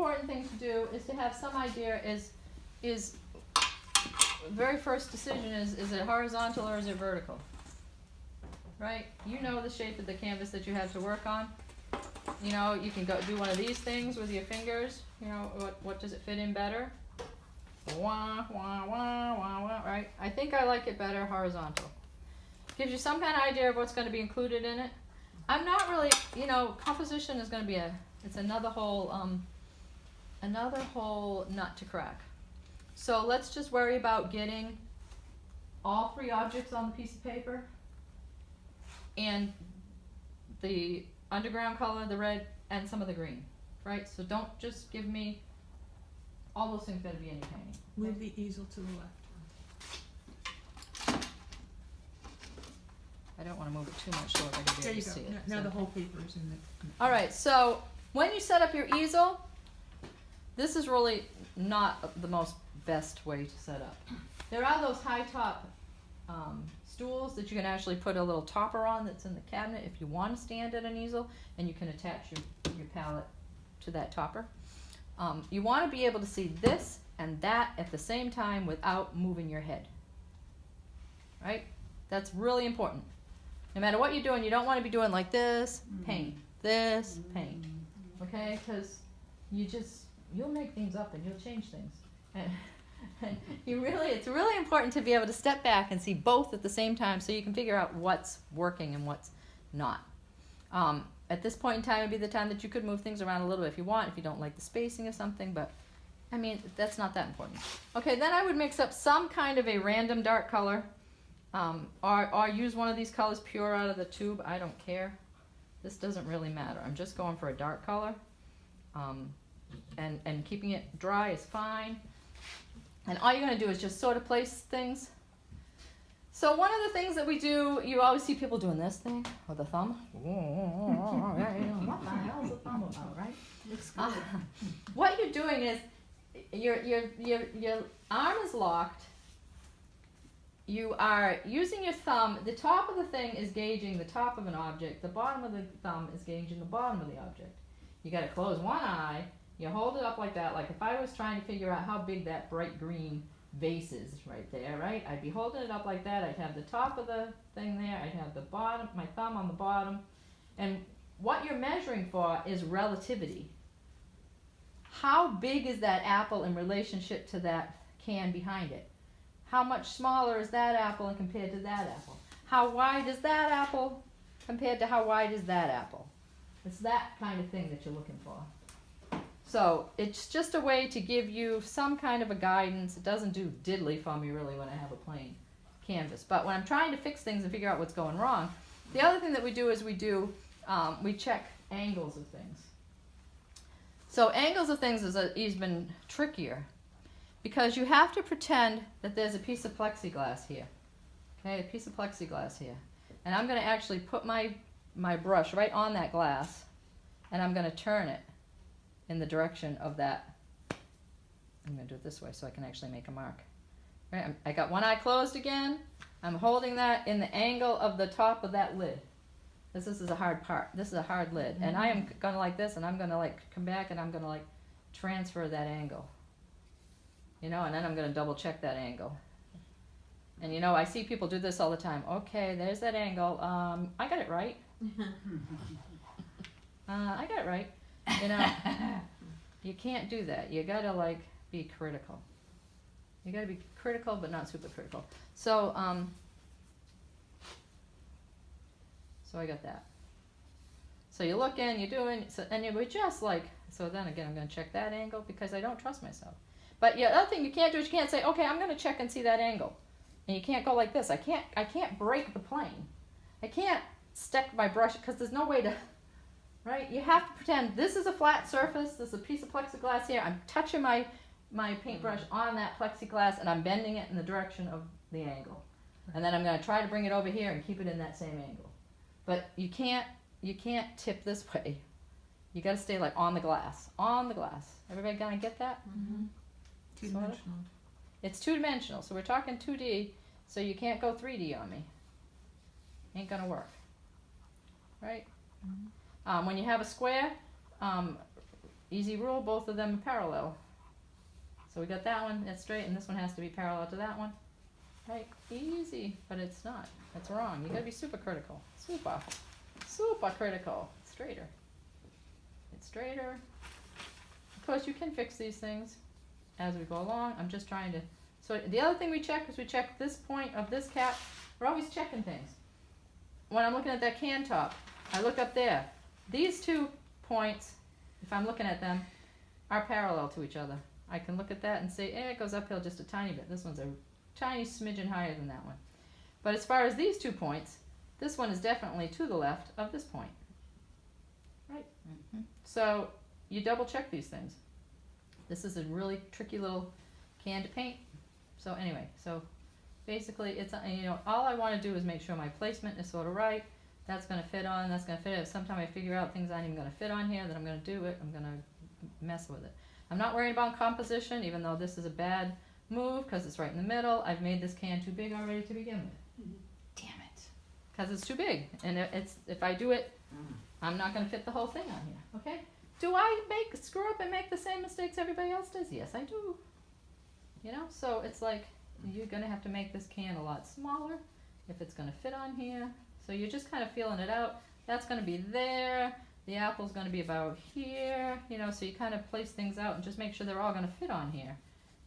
important thing to do is to have some idea is very first decision is it horizontal or is it vertical? Right? You know the shape of the canvas that you have to work on. You know, you can go do one of these things with your fingers. You know, what does it fit in better? Wah, wah, wah, wah, wah, right? I think I like it better horizontal. Gives you some kind of idea of what's going to be included in it. I'm not really, you know, composition is going to be it's another whole nut to crack. So let's just worry about getting all three objects on the piece of paper and the underground color, the red, and some of the green, right? So don't just give me all those things gotta be in your painting. Move the easel to the left. I don't want to move it too much so I can be There able you to go. see it. Now So- the whole paper is in the. All right, so when you set up your easel, this is really not the most best way to set up. There are those high top stools that you can actually put a little topper on that's in the cabinet if you want to stand at an easel, and you can attach your palette to that topper. You want to be able to see this and that at the same time without moving your head. Right? That's really important. No matter what you're doing, you don't want to be doing like this, paint, this, paint. Okay? Because you'll make things up and you'll change things. And it's really important to be able to step back and see both at the same time so you can figure out what's working and what's not. At this point in time would be the time that you could move things around a little bit if you want, if you don't like the spacing of something, but I mean, that's not that important. Okay, then I would mix up some kind of a random dark color, or use one of these colors pure out of the tube. I don't care. This doesn't really matter. I'm just going for a dark color, and keeping it dry is fine. And all you're going to do is just sort of place things. So one of the things that we do, you always see people doing this thing with a thumb. What the hell's a thumb about, right? Looks good. What you're doing is your arm is locked. You are using your thumb. The top of the thing is gauging the top of an object. The bottom of the thumb is gauging the bottom of the object. You got to close one eye. You hold it up like that. Like if I was trying to figure out how big that bright green vase is right there, right? I'd be holding it up like that. I'd have the top of the thing there. I'd have the bottom, my thumb on the bottom. And what you're measuring for is relativity. How big is that apple in relationship to that can behind it? How much smaller is that apple compared to that apple? How wide is that apple compared to how wide is that apple? It's that kind of thing that you're looking for. So it's just a way to give you some kind of a guidance. It doesn't do diddly for me really when I have a plain canvas. But when I'm trying to fix things and figure out what's going wrong, the other thing that we do is we check angles of things. So angles of things is even trickier because you have to pretend that there's a piece of plexiglass here. Okay, a piece of plexiglass here. And I'm going to actually put my brush right on that glass and I'm going to turn it in the direction of that. I'm going to do it this way so I can actually make a mark. Right, I got one eye closed again. I'm holding that in the angle of the top of that lid. This is a hard part. This is a hard lid. And I am going to like this, and I'm going to like come back and I'm going to like transfer that angle. You know, and then I'm going to double check that angle. And you know, I see people do this all the time. Okay, there's that angle. I got it right. I got it right. You know, you can't do that. You gotta like be critical. You gotta be critical, but not super critical. So, so I got that. So you look in, you're doing, so, and you would just like, so then again, I'm gonna check that angle because I don't trust myself. But yeah, the other thing you can't do is you can't say, okay, I'm gonna check and see that angle, and you can't go like this. I can't break the plane. I can't stick my brush because there's no way to. Right? You have to pretend this is a flat surface, this is a piece of plexiglass here. I'm touching my paintbrush on that plexiglass and I'm bending it in the direction of the angle. And then I'm going to try to bring it over here and keep it in that same angle. But you can't tip this way. You got to stay like on the glass. On the glass. Everybody gonna get that? Mm-hmm. Two-dimensional. It's two-dimensional, so we're talking 2D, so you can't go 3D on me. Ain't gonna work. Right? Mm-hmm. When you have a square, easy rule, both of them are parallel. So we got that one, that's straight, and this one has to be parallel to that one. Right? Easy, but it's not. That's wrong. You gotta be super critical. Super critical. It's straighter. It's straighter. Of course, you can fix these things as we go along. I'm just trying to. So the other thing we check is we check this point of this cap. We're always checking things. When I'm looking at that can top, I look up there. These 2 points, if I'm looking at them, are parallel to each other. I can look at that and say, it goes uphill just a tiny bit. This one's a tiny smidgen higher than that one. But as far as these 2 points, this one is definitely to the left of this point. Right? Mm-hmm. So you double check these things. This is a really tricky little can to paint. So anyway, so basically it's, all I want to do is make sure my placement is sort of right. That's going to fit on, that's going to fit. If sometime I figure out things aren't even going to fit on here, then I'm going to do it. I'm going to mess with it. I'm not worried about composition, even though this is a bad move because it's right in the middle. I've made this can too big already to begin with. Mhm. Damn it. Because it's too big. And if I do it, I'm not going to fit the whole thing on here. Okay? Do I screw up and make the same mistakes everybody else does? Yes, I do. So it's like you're going to have to make this can a lot smaller if it's going to fit on here. So you're just kind of feeling it out. That's going to be there. The apple's going to be about here. So you kind of place things out and just make sure they're all going to fit on here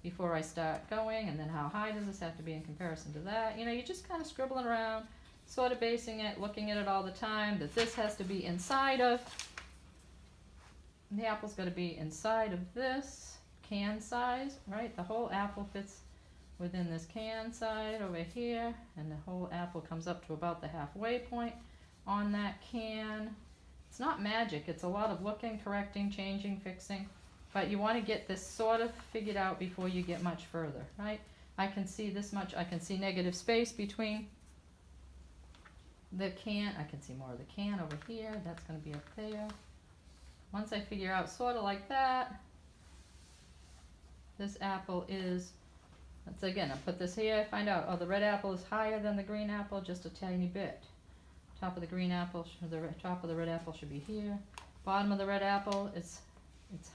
before I start going. And then how high does this have to be in comparison to that? You're just kind of scribbling around, sort of basing it, looking at it all the time, that this has to be inside of. The apple's got to be inside of this can size, right? The whole apple fits within this can side over here, and the whole apple comes up to about the halfway point on that can. It's not magic. It's a lot of looking, correcting, changing, fixing, but you want to get this sort of figured out before you get much further, right? I can see this much. I can see negative space between the can. I can see more of the can over here. That's going to be up there. Once I figure out sort of like that, this apple is, let's again, I'll put this here, find out, the red apple is higher than the green apple just a tiny bit. Top of the green apple, top of the red apple should be here. Bottom of the red apple, it's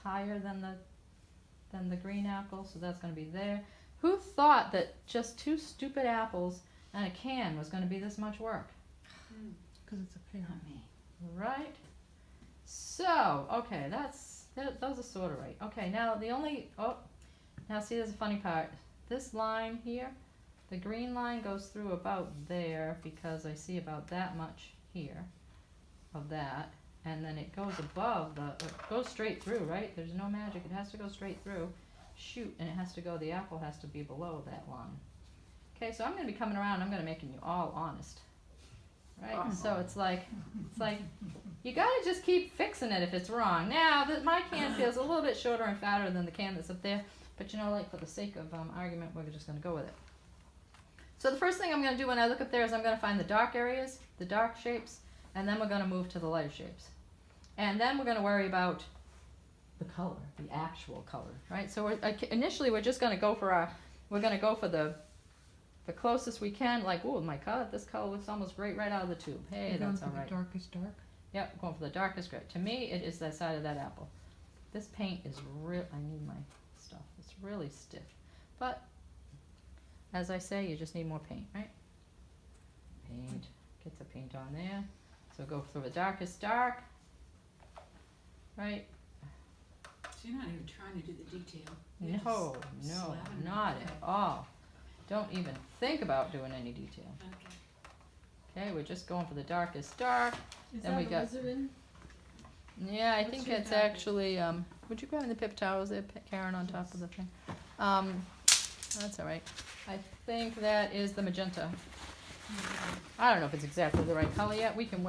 higher than the green apple, so that's going to be there. Who thought that just 2 stupid apples and a can was going to be this much work? Because it's a pair. Not me. Right? So, okay, those are sort of right. Okay, now now see, there's a funny part. This line here, the green line goes through about there because I see about that much here of that, and then it goes above it goes straight through, right? There's no magic. It has to go straight through. Shoot, and it has to go, the apple has to be below that line. Okay, so I'm going to be coming around, I'm going to make you all honest. Right? So it's like you gotta just keep fixing it if it's wrong. Now, my can feels a little bit shorter and fatter than the can that's up there, but for the sake of argument, we're just gonna go with it. So the first thing I'm gonna do when I look up there is I'm gonna find the dark areas, the dark shapes, and then we're gonna move to the lighter shapes. And then we're gonna worry about the color, the actual color, right? So initially we're just gonna go for the closest we can, like, oh my god, this color looks almost great right out of the tube. Hey, that's all right. The darkest dark. Yep, going for the darkest gray. To me, it is that side of that apple. This paint is real. I need my stuff. It's really stiff. But, as I say, you just need more paint, right? Paint. Get the paint on there. So go for the darkest dark. Right? So you're not even trying to do the detail. No, not at all. Don't even think about doing any detail. Okay, we're just going for the darkest dark. Is Then that we a got- lizard? Yeah, I What's think your it's package? actually, would you grab me the paper towels there, Karen, on top of the thing? That's all right. I think that is the magenta. I don't know if it's exactly the right color yet. We can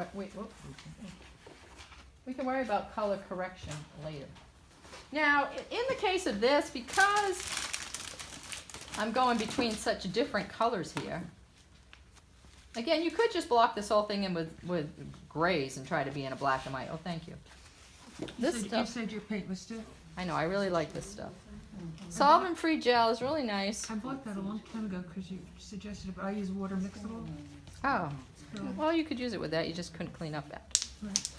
we can worry about color correction later. Now, in the case of this, because I'm going between such different colors here, again, you could just block this whole thing in with grays and try to be in a black and white. Oh, thank you. This You stuff, said your paint was stiff? I know, I really like this stuff. Solvent-free gel is really nice. I bought that a long time ago because you suggested it, but I use water mixable. Oh, So, well, you could use it with that. You just couldn't clean up that. right.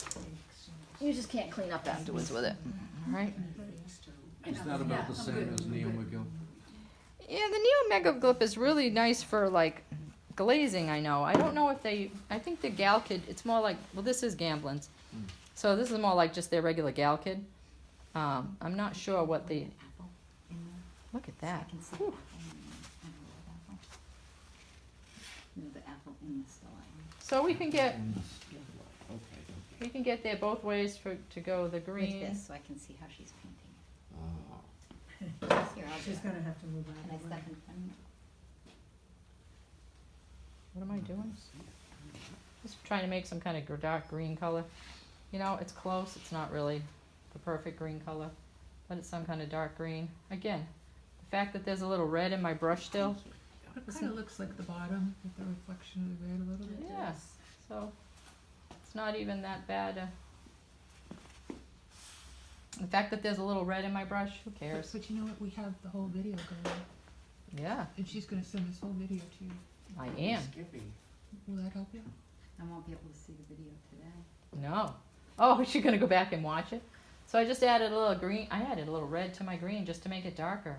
You just can't clean up afterwards with it, right? Is that about the same as Neo McGill? Yeah, the Neo Megaglyph is really nice for like glazing. I know. I don't know if they. I think the Gal Kid. It's more like. Well, this is Gamblin's, so this is more like just their regular Gal Kid. I'm not sure what the. Look at that. Whew. The apple in the sky. So we can get Okay. we can get there both ways for to go the With green. this, so I can see how she's painting Ah. it. Here, I'll do She's it. gonna have to move Can out I of the way. step in front of you? What am I doing? Just trying to make some kind of dark green color. You know, it's close. It's not really the perfect green color, but it's some kind of dark green. Again, the fact that there's a little red in my brush still. Thank you. It kind of looks like the bottom with the reflection of the red a little bit. Yeah. So it's not even that bad. The fact that there's a little red in my brush, who cares? But you know what? We have the whole video going, Yeah, and she's gonna send this whole video to you. I am. Skippy. Will that help you? I won't be able to see the video today. No. Oh, is she gonna go back and watch it? So I just added a little green. I added a little red to my green just to make it darker.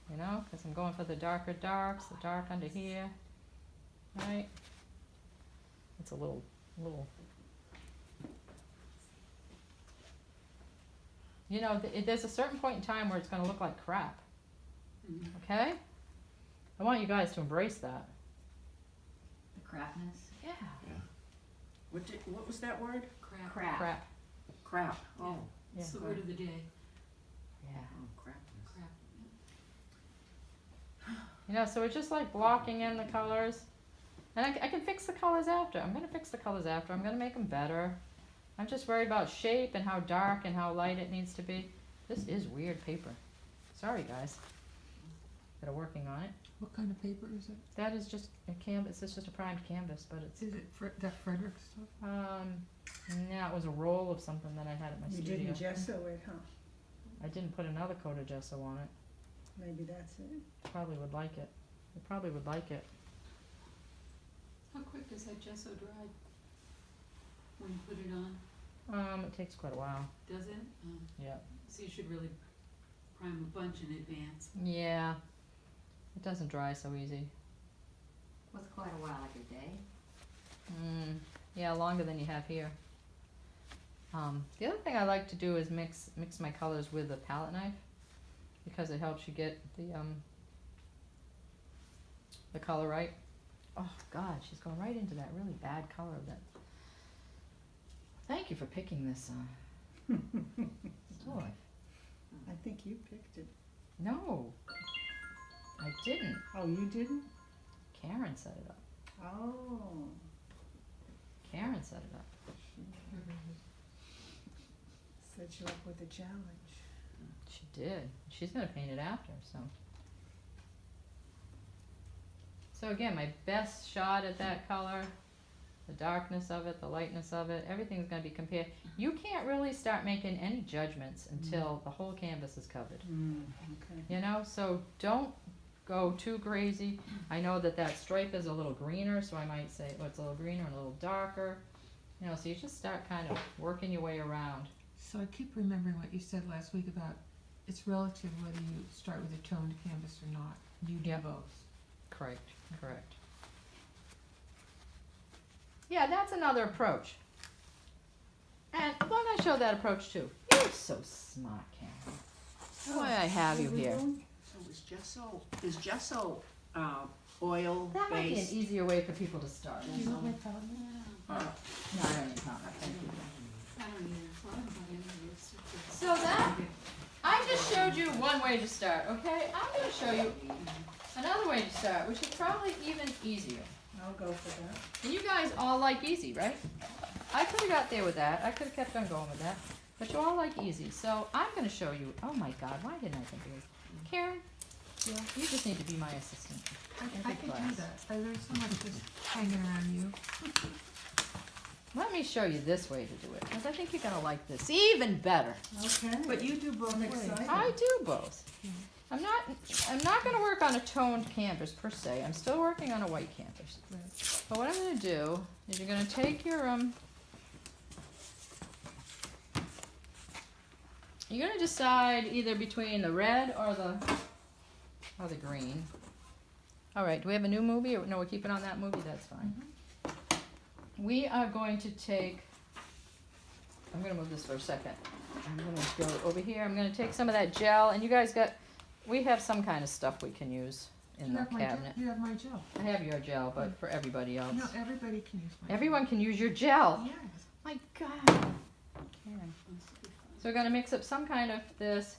You know, because I'm going for the darker darks, the dark under here. Right? It's a little. You know, there's a certain point in time where it's going to look like crap. Mhm. Okay? I want you guys to embrace that. The crapness. Yeah. What was that word? Crap. Crap. Crap. Crap. Oh, Yeah. it's the word of the day. Yeah. Oh, crap. Crap. You know, so it's just like blocking in the colors. And I can fix the colors after. I'm going to fix the colors after. I'm going to make them better. I'm just worried about shape and how dark and how light it needs to be. This is weird paper. Sorry, guys that are working on it. What kind of paper is it? That is just a canvas. It's just a primed canvas, but it's Is it that Frederick stuff? no, it was a roll of something that I had at my You studio. didn't gesso it, huh? I didn't put another coat of gesso on it. Maybe that's it. Probably would like it. I probably would like it. How quick does that gesso dry when you put it on? It takes quite a while. Does it? Yeah. So you should really prime a bunch in advance. Yeah. It doesn't dry so easy. What's quite a while, like a day? Yeah, longer than you have here. The other thing I like to do is mix my colors with a palette knife because it helps you get the color right. Oh God, she's going right into that really bad color. That. Thank you for picking this toy. I think you picked it. No, I didn't. Oh, you didn't? Karen set it up. Oh. Karen set it up. Set you up with a challenge. She did. She's gonna paint it after, so. So again, my best shot at that color, the darkness of it, the lightness of it, everything's gonna be compared. You can't really start making any judgments until the whole canvas is covered. Okay. You know, so don't go too crazy. I know that stripe is a little greener, so I might say, well, it's a little greener and a little darker. You know, so you just start kind of working your way around. So I keep remembering what you said last week about it's relative whether you start with a toned canvas or not. You do Yep. both. Correct. Yeah, that's another approach. And why don't I show that approach too? You're so smart, Karen. That's why I have you here. So is gesso oil That might be an based? easier way for people to start. Do you want my palette? No, I don't need comment. Thank you. I don't either. Well, I don't buy any of this. So that- I just showed you one way to start, okay? I'm going to show you another way to start, which is probably even easier. I'll go for that. And you guys all like easy, right? I could have got there with that. I could have kept on going with that. But you all like easy. So I'm going to show you. Oh my God, why didn't I think of this? Karen, you just need to be my assistant. I can do that. There's so much just hanging around you. Let me show you this way to do it, because I think you're going to like this even better. Okay. But you do both I'm ways. excited. I do both. I'm not going to work on a toned canvas per se. I'm still working on a white canvas. Right. But what I'm going to do is you're going to take your you're gonna decide either between the red or the green. All right, do we have a new movie? Or, no, we're keeping on that movie, that's fine. We are going to take, I'm gonna move this for a second. I'm gonna go over here, I'm gonna take some of that gel, and you guys we have some kind of stuff we can use in You the have my gel? cabinet. You have my gel. I have your gel, but for everybody else. No, everybody can use my Everyone can use your gel. gel. Yes. My God. Karen. So we're gonna mix up some kind of this.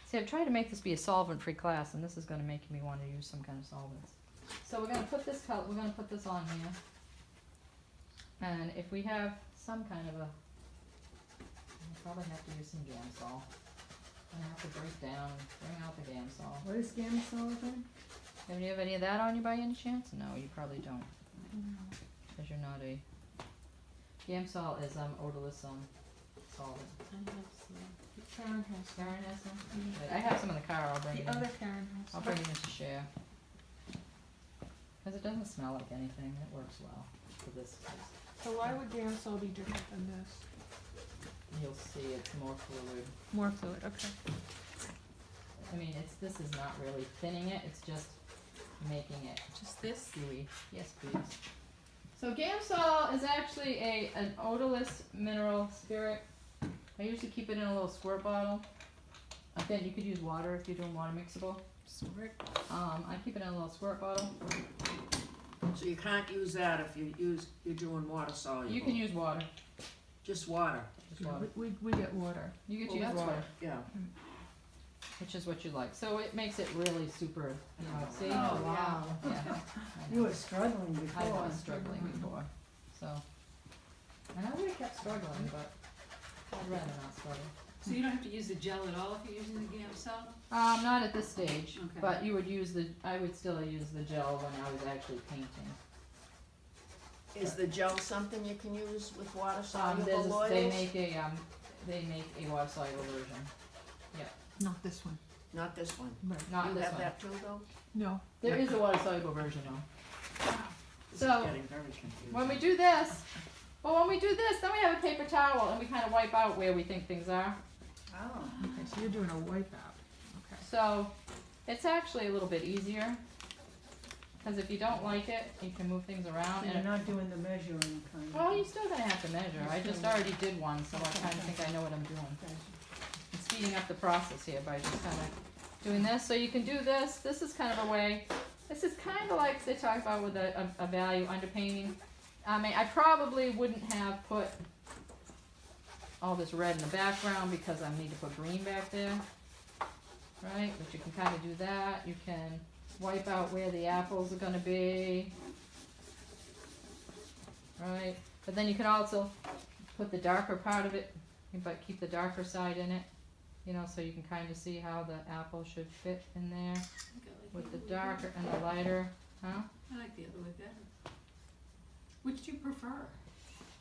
See, I've tried to make this be a solvent-free class, and this is gonna make me want to use some kind of solvents. So we're gonna put this we're gonna put this on here. And if we have some kind of we'll probably have to use some Gamsol. I'm gonna have to break down and bring out the Gamsol. What is Gamsol again? Have you have any of that on you by any chance? No, you probably don't. Because you're not a... Gamsol is odorless solvent. Karen has some. Karen has some? Good. I have some in the car, I'll bring it The in. other Karen has I'll some. bring it in to share. Because it doesn't smell like anything, it works well for this case. So why would Gamsol be different than this? You'll see it's more fluid. More fluid, okay. I mean, this is not really thinning it, it's just making it Just this? gooey. Yes, please. So Gamsol is actually an odorless mineral spirit. I usually keep it in a little squirt bottle. Again, you could use water if you're doing water mixable. Squirt. I keep it in a little squirt bottle. So you can't use that if you're doing water soluble? You can use water. Just water? Just water. We get water. You could Well, use that's water, what- Yeah. which is what you like. So it makes it really super, see? Oh, wow. Yeah. I You know. were struggling before. I was struggling before, so. And I would have kept struggling, but I'd rather not struggle. So you don't have to use the gel at all if you're using the Gamsol? Not at this stage, Okay. but you would I would still use the gel when I was actually painting. Is the gel something you can use with water soluble They oils? make a water soluble version. Not this one. Not this one. Right. Not You this have one. that too, though? No. There is a water soluble version though. This So, is getting very confusing. when we do this, then we have a paper towel and we kind of wipe out where we think things are. Oh. Okay, so you're doing a wipeout. Okay. So it's actually a little bit easier because if you don't like it, you can move things around. So you're And not doing the measuring kind of. well, you're still gonna have to measure. I just already did one, so I kind of think I know what I'm doing. Okay. I'm speeding up the process here by just kind of doing this. So you can do this. This is kind of a way. This is kind of like they talk about with a value underpainting. I mean, I probably wouldn't have put all this red in the background because I need to put green back there, right? But you can kind of do that. You can wipe out where the apples are going to be, right? But then you can also put the darker part of it, but keep the darker side in it, so you can kind of see how the apple should fit in there I think I like with the other way darker and the lighter, huh? better. I like the other way better. Which do you prefer?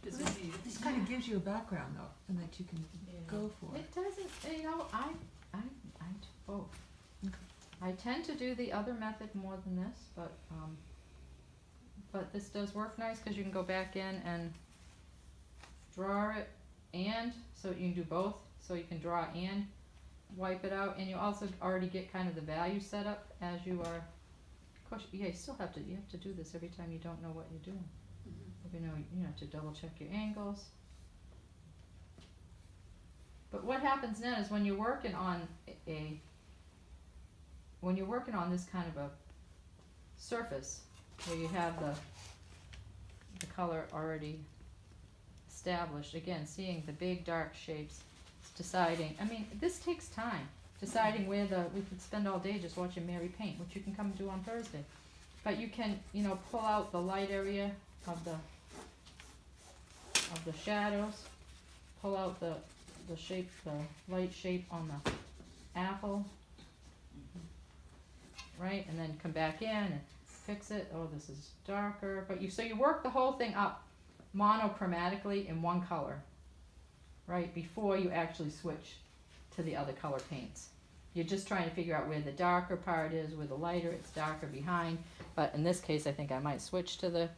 Does it need? This kind of gives you a background though, and that you can go for. It doesn't, I do both. Okay. I tend to do the other method more than this, but this does work nice because you can go back in and draw it, and so you can do both. So you can draw and wipe it out, and you also already get kind of the value set up as you are. Of course, yeah, you have to do this every time you don't know what you're doing. Mhm. You have to double check your angles. But what happens then is when you're working on this kind of a surface where you have the color already established, again, seeing the big dark shapes, deciding, I mean, this takes time, deciding we could spend all day just watching Mary paint, which you can come do on Thursday. But you can, pull out the light area of the shadows, pull out the shape, the light shape on the apple, right, and then come back in and fix it. Oh, this is darker, but you work the whole thing up monochromatically in one color, right, before you actually switch to the other color paints. You're just trying to figure out where the darker part is, where the lighter, it's darker behind. But in this case, I think I might switch to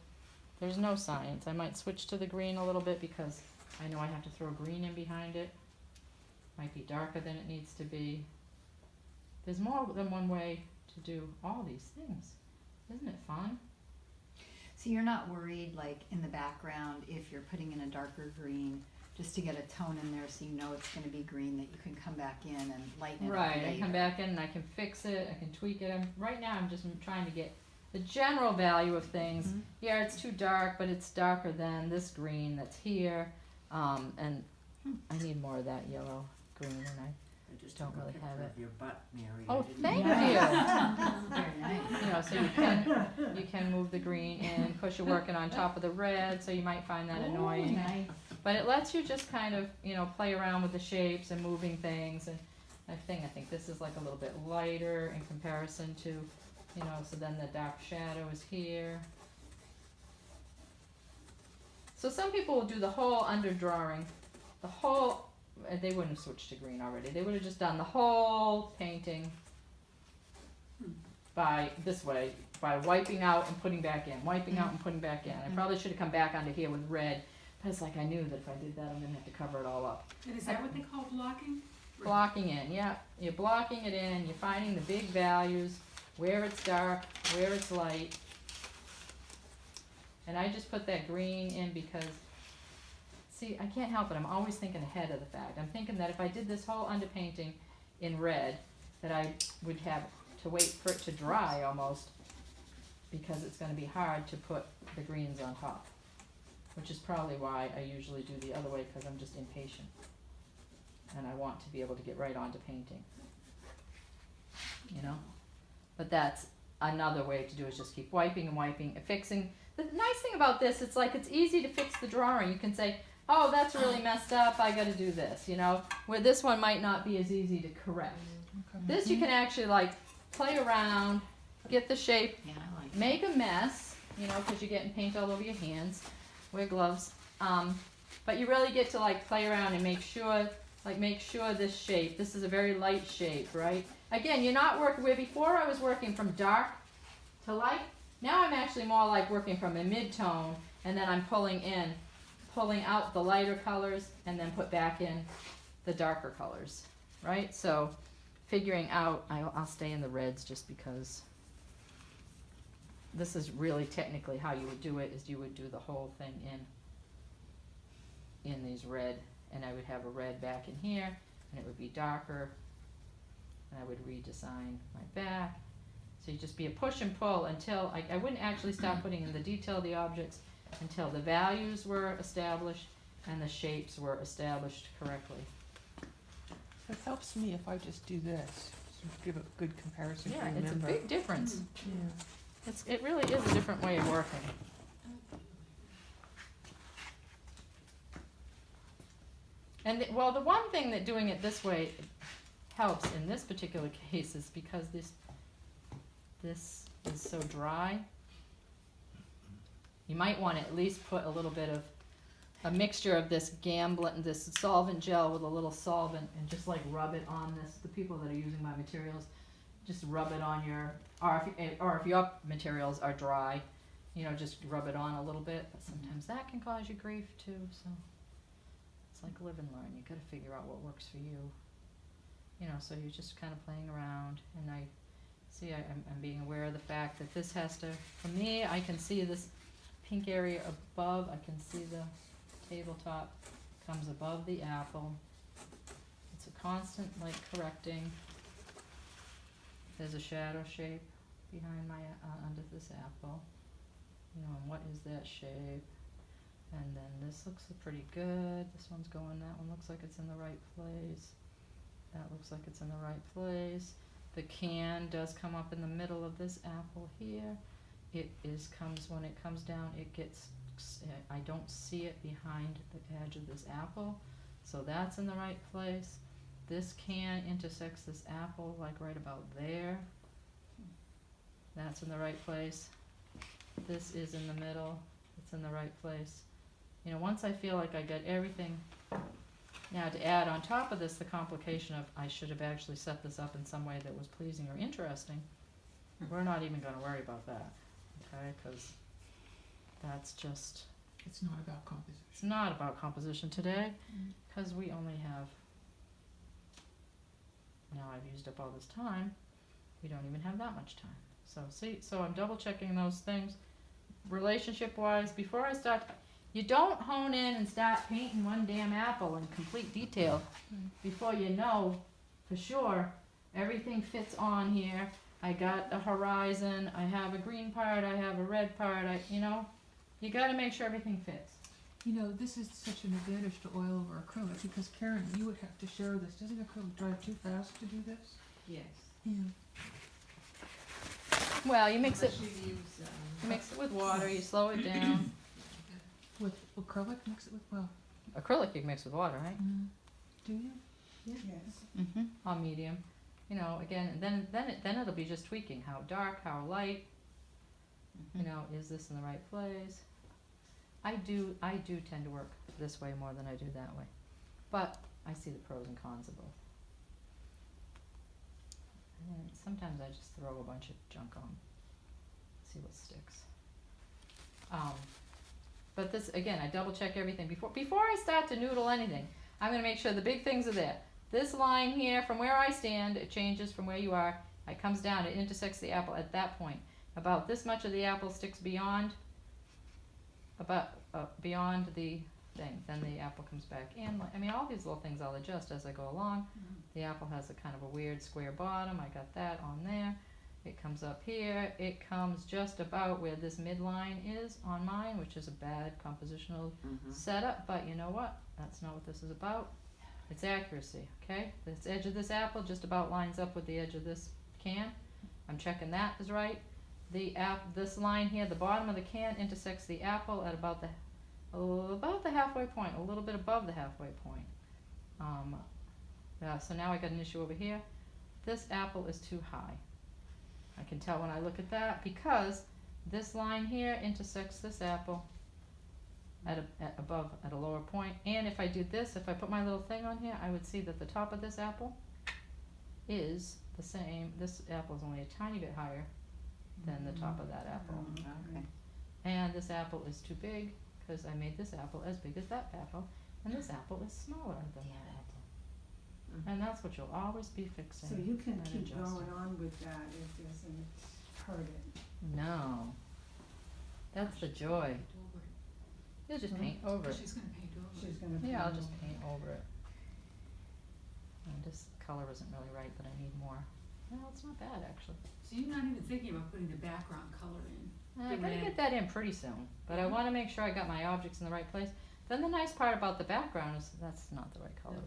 there's no science. I might switch to the green a little bit because I know I have to throw green in behind it. might be darker than it needs to be. There's more than one way to do all these things. Isn't it fun? So you're not worried, like, in the background, if you're putting in a darker green, just to get a tone in there so you know it's gonna be green, that you can come back in and lighten it up Right, later? I come back in and I can fix it, I can tweak it. Right now I'm just trying to get the general value of things. Mhm. Yeah, it's too dark, but it's darker than this green that's here. And I need more of that yellow green, and I just Don't took a really picture have it. of your butt, Mary. Oh, I didn't- thank Very nice. you know, so you can move the green in. Of course, you're working on top of the red, so you might find that annoying. Nice. But it lets you just kind of, you know, play around with the shapes and moving things. And I think this is like a little bit lighter in comparison to, you know, so then the dark shadow is here. So some people will do the whole underdrawing, the whole, they wouldn't have switched to green already. They would have just done the whole painting by this way, by wiping out and putting back in, wiping out and putting back in. I probably should have come back onto here with red. But it's like I knew that if I did that, I'm gonna have to cover it all up. And is that what they call blocking? Blocking in, yeah. You're blocking it in, you're finding the big values, where it's dark, where it's light. And I just put that green in because, see, I can't help it, I'm always thinking ahead of the fact. I'm thinking that if I did this whole underpainting in red, that I would have to wait for it to dry almost, because it's gonna be hard to put the greens on top. Which is probably why I usually do the other way, because I'm just impatient. And I want to be able to get right onto painting. You know? But that's another way to do it, is just keep wiping and wiping and fixing. The nice thing about this, it's like it's easy to fix the drawing. You can say, oh, that's really messed up, I gotta do this, you know? Where this one might not be as easy to correct. Okay. This you can actually like play around, get the shape, Yeah, I like make a mess, you know, because you're getting paint all over your hands. Wear gloves. But you really get to like play around and make sure this shape, this is a very light shape, right? Again, you're not working, where before I was working from dark to light, now I'm actually more like working from a mid-tone, and then I'm pulling out the lighter colors, and then put back in the darker colors, right? So figuring out, I'll stay in the reds just because this is really technically how you would do it, is you would do the whole thing in these red, and I would have a red back in here, and it would be darker, and I would redesign my back. So you just be a push and pull until, I wouldn't actually start putting in the detail of the objects until the values were established and the shapes were established correctly. It helps me if I just do this, to give a good comparison to Yeah, remember. it's a big difference. Yeah. It really is a different way of working. And the one thing that doing it this way helps in this particular case is because this is so dry. You might want to at least put a little bit of a mixture of this this solvent gel with a little solvent, and just like rub it on this. The people that are using my materials, just rub it on your, or if your materials are dry, you know, just rub it on a little bit. But sometimes that can cause you grief too. So it's like live and learn. You got to figure out what works for you. You know, so you're just kind of playing around, and I'm being aware of the fact that this has to. For me, I can see this pink area above. I can see the tabletop comes above the apple. It's a constant like correcting. There's a shadow shape behind my under this apple. You know, and what is that shape? And then this looks pretty good. This one's going. That one looks like it's in the right place. That looks like it's in the right place. The can does come up in the middle of this apple here. When it comes down, it gets, I don't see it behind the edge of this apple. So that's in the right place. This can intersects this apple like right about there. That's in the right place. This is in the middle. It's in the right place. You know, once I feel like I got everything. Now to add on top of this the complication of I should have actually set this up in some way that was pleasing or interesting, we're not even going to worry about that, okay? Because that's just, It's not about composition. it's not about composition today, because we only have I've used up all this time. We don't even have that much time. So see, so I'm double checking those things. Relationship wise, before I start, you don't hone in and start painting one damn apple in complete detail before you know for sure everything fits on here. I got a horizon, I have a green part, I have a red part, you gotta make sure everything fits. You know, this is such an advantage to oil over acrylic, because Karen, you would have to share this. Doesn't acrylic dry too fast to do this? Yes. Yeah. Well, you mix it, Unless you use, you mix it with water, you slow it down. With acrylic, mix it with, well, Acrylic you can mix with water, right? do you? Yes. Mm-hmm. On medium. Again, and then it'll be just tweaking how dark, how light. Is this in the right place? I do tend to work this way more than I do that way, but I see the pros and cons of both. And then sometimes I just throw a bunch of junk on, see what sticks. But this again, I double check everything before I start to noodle anything. I'm going to make sure the big things are there. This line here, from where I stand, it changes from where you are. It comes down, it intersects the apple at that point. About this much of the apple sticks beyond the thing. Then the apple comes back in. All these little things I'll adjust as I go along. The apple has a kind of a weird square bottom. I got that on there. It comes up here. It comes just about where this midline is on mine, which is a bad compositional setup. But you know what? That's not what this is about. It's accuracy, okay? This edge of this apple just about lines up with the edge of this can. I'm checking that is right. This line here, the bottom of the can intersects the apple at about the halfway point, a little bit above the halfway point. So now I got an issue over here. This apple is too high. I can tell when I look at that because this line here intersects this apple at a lower point. And if I do this, if I put my little thing on here, I would see that the top of this apple is the same. This apple is only a tiny bit higher than the top of that apple. Okay. And this apple is too big because I made this apple as big as that apple, and this apple is smaller than that apple. And that's what you'll always be fixing. So you can and keep adjusting. going on with that if it doesn't hurt it. No. That's the joy. You'll just paint over it. She's gonna paint over it. She's gonna. Yeah, I'll put just on. paint over it. And this color isn't really right, but I need more. Well, it's not bad actually. So you're not even thinking about putting the background color in? I'm The gonna red. get that in pretty soon, but I want to make sure I got my objects in the right place. Then the nice part about the background is that's not the right color.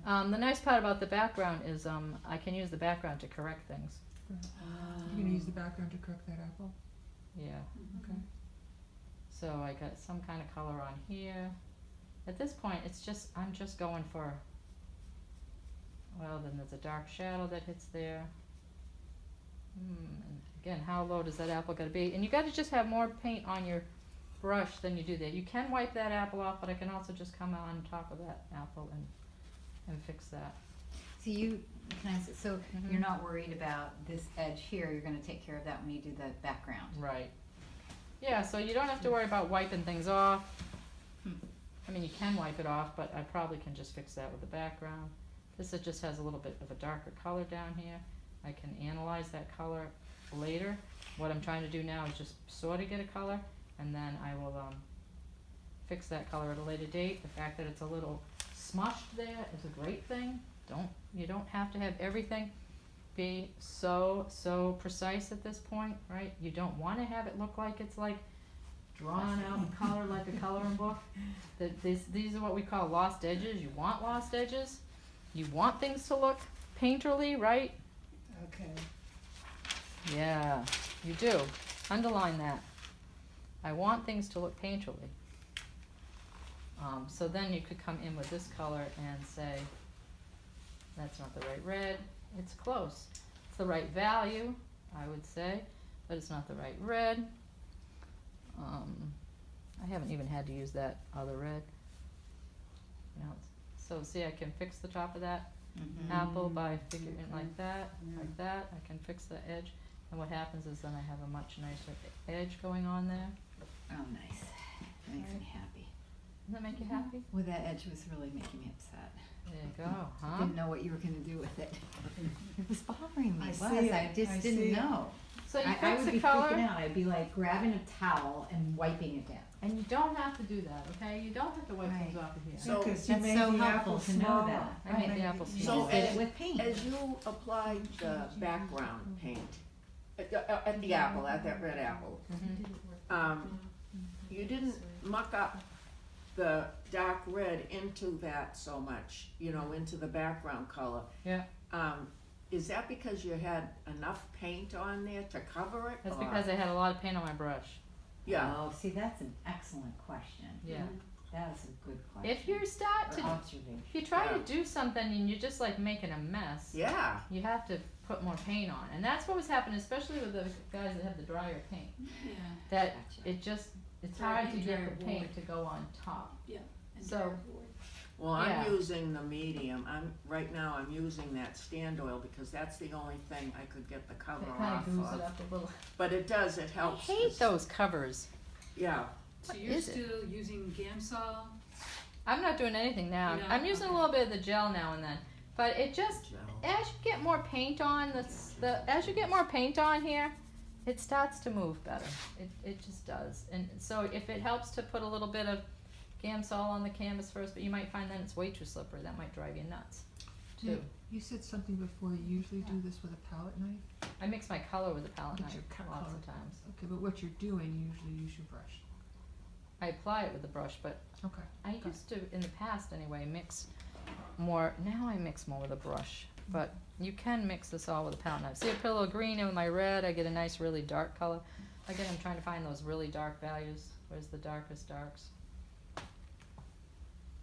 The nice part about the background is I can use the background to correct things. You're gonna use the background to correct that apple? Yeah. Okay. So I got some kind of color on here. At this point, I'm just going for. Well, then there's a dark shadow that hits there. And again, how low does that apple got to be? And you got to just have more paint on your brush than you do there. You can wipe that apple off, but I can also just come on top of that apple and fix that. So you're not worried about this edge here, you're gonna take care of that when you do the background? Right. Yeah, so you don't have to worry about wiping things off. I mean, you can wipe it off, but I probably can just fix that with the background. This just has a little bit of a darker color down here. I can analyze that color later. What I'm trying to do now is just sort of get a color, and then I will fix that color at a later date. The fact that it's a little smushed there is a great thing. You don't have to have everything be so precise at this point, right? You don't want to have it look like it's like drawn out in color like a coloring book. These are what we call lost edges. You want lost edges. You want things to look painterly, right? Okay. Yeah, you do. Underline that. I want things to look painterly. So then you could come in with this color and say, that's not the right red. It's close. It's the right value, I would say, but it's not the right red. I haven't even had to use that other red. So see, I can fix the top of that apple by figuring it like that, like that. I can fix the edge, and what happens is then I have a much nicer edge going on there. Oh, nice. Makes me happy. Does that make you happy? Well, that edge was really making me upset. There you go, huh? Didn't know what you were gonna do with it. was, see it. I just I didn't see it. know. So you I fix would the be color, freaking out, I'd be like grabbing a towel and wiping it down. and you don't have to do that, okay? You don't have to wipe Right. things off of here. So- Because you That's made so the helpful apple to know smaller. that. I made the apple You So just did as- it with paint. As you applied the background paint at the apple, at that red apple, you didn't muck up the dark red into that so much, you know, into the background color. Yeah. Is that because you had enough paint on there to cover it? That's or- because I had a lot of paint on my brush. Yeah, Oh, see, that's an excellent question. Yeah. That is a good question. If you start Or to, observation. if you try Yeah. to do something and you're just like making a mess, yeah, you have to put more paint on. And that's what was happening, especially with the guys that have the drier paint. Yeah, That Gotcha. it just, it's Dry hard to and get dryer the board. paint to go on top. and So- dartboard. well, Yeah. I'm using the medium, right now I'm using that stand oil because that's the only thing I could get the cover It kind off of goos it of. up a little. But it does, it I helps. hate 'cause- those covers. Yeah, So What you're is it? still using Gamsol? I'm not doing anything now. You're not? I'm using a Okay. little bit of the gel now and then. But it just, as you get more paint on, as you get more paint on here, it starts to move better. It just does. And so if it helps to put a little bit of Gamsol on the canvas first, but you might find then it's way too slippery. That might drive you nuts, too. You, you said something before, you usually do this with a palette knife? I mix my color with a palette What's your knife color? lots of times. Okay, but what you're doing, you usually use your brush. I apply it with the brush, but Okay. I used to, in the past anyway, mix more. Now I mix more with a brush, but you can mix this all with a palette knife. See, I put a little green in with my red. I get a nice, really dark color. Again, I'm trying to find those really dark values. Where's the darkest darks?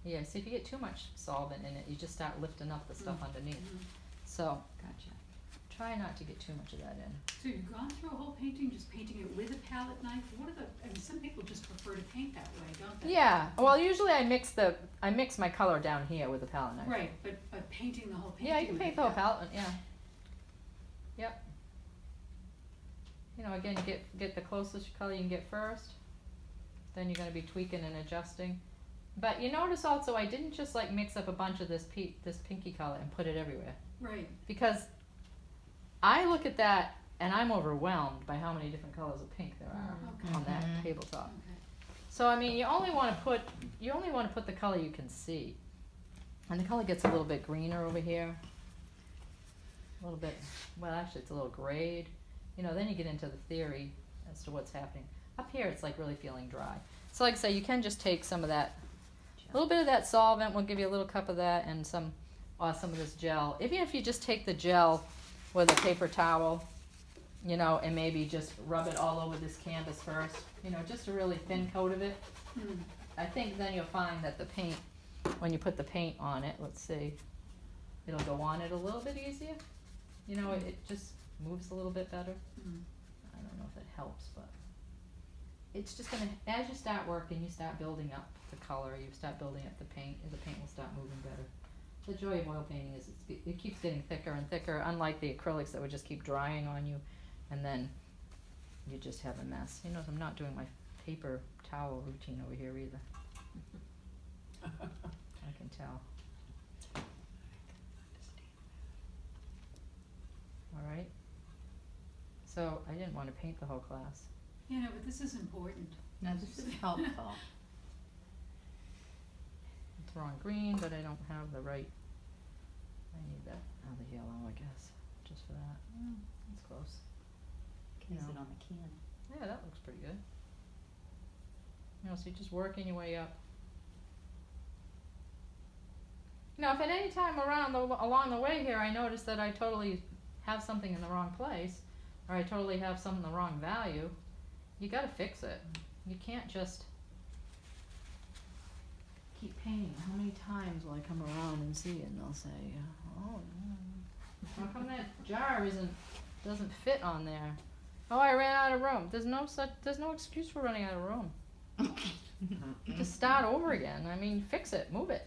Yeah, see, if you get too much solvent in it, you just start lifting up the stuff underneath. So Gotcha. try not to get too much of that in. So you've gone through a whole painting, just painting it with a palette knife? What are the, I mean, some people just prefer to paint that way, don't they? Yeah. Well, usually I mix my color down here with a palette knife. Right, but painting the whole painting Yeah, you can with paint a the whole palette- palette, yeah. Yep. You know, again, you get the closest color you can get first. Then you're gonna be tweaking and adjusting. But you notice also I didn't just like mix up a bunch of this pinky color and put it everywhere. Right, Because I look at that and I'm overwhelmed by how many different colors of pink there are okay, on that Mhm. tabletop. okay. So I mean, you only want to put the color you can see, and the color gets a little bit greener over here. A little bit. Well, actually, it's a little grayed. You know, then you get into the theory as to what's happening. Up here, it's like really feeling dry. So, like I say, you can just take some of that, a little bit of that solvent. We'll give you a little cup of that, and some of this gel. Even if you just take the gel with a paper towel, you know, and maybe just rub it all over this canvas first, you know, just a really thin coat of it. Hmm. I think then you'll find that the paint, when you put the paint on it, let's see, it'll go on it a little bit easier. You know, it just moves a little bit better. Hmm. I don't know if it helps, but it's just gonna, as you start working, you start building up the color, you start building up the paint, and the paint will start moving better. The joy of oil painting is it keeps getting thicker and thicker, unlike the acrylics that would just keep drying on you, and then you just have a mess. You notice I'm not doing my paper towel routine over here either. I can tell. Alright. So I didn't want to paint the whole class. Yeah, no, but this is important. No, this is helpful. I'm throwing green, but I don't have the right. I need that other yellow, I guess, just for that. That's close. Use No. it on the can. Yeah, that looks pretty good. You know, so you're just working your way up. You know, if at any time along the way here I notice that I totally have something in the wrong place, or I totally have something in the wrong value, you gotta fix it. You can't just keep painting. How many times will I come around and see it and they'll say, oh, how come that jar doesn't fit on there? Oh, I ran out of room. There's no excuse for running out of room. You just start over again. I mean, fix it, move it.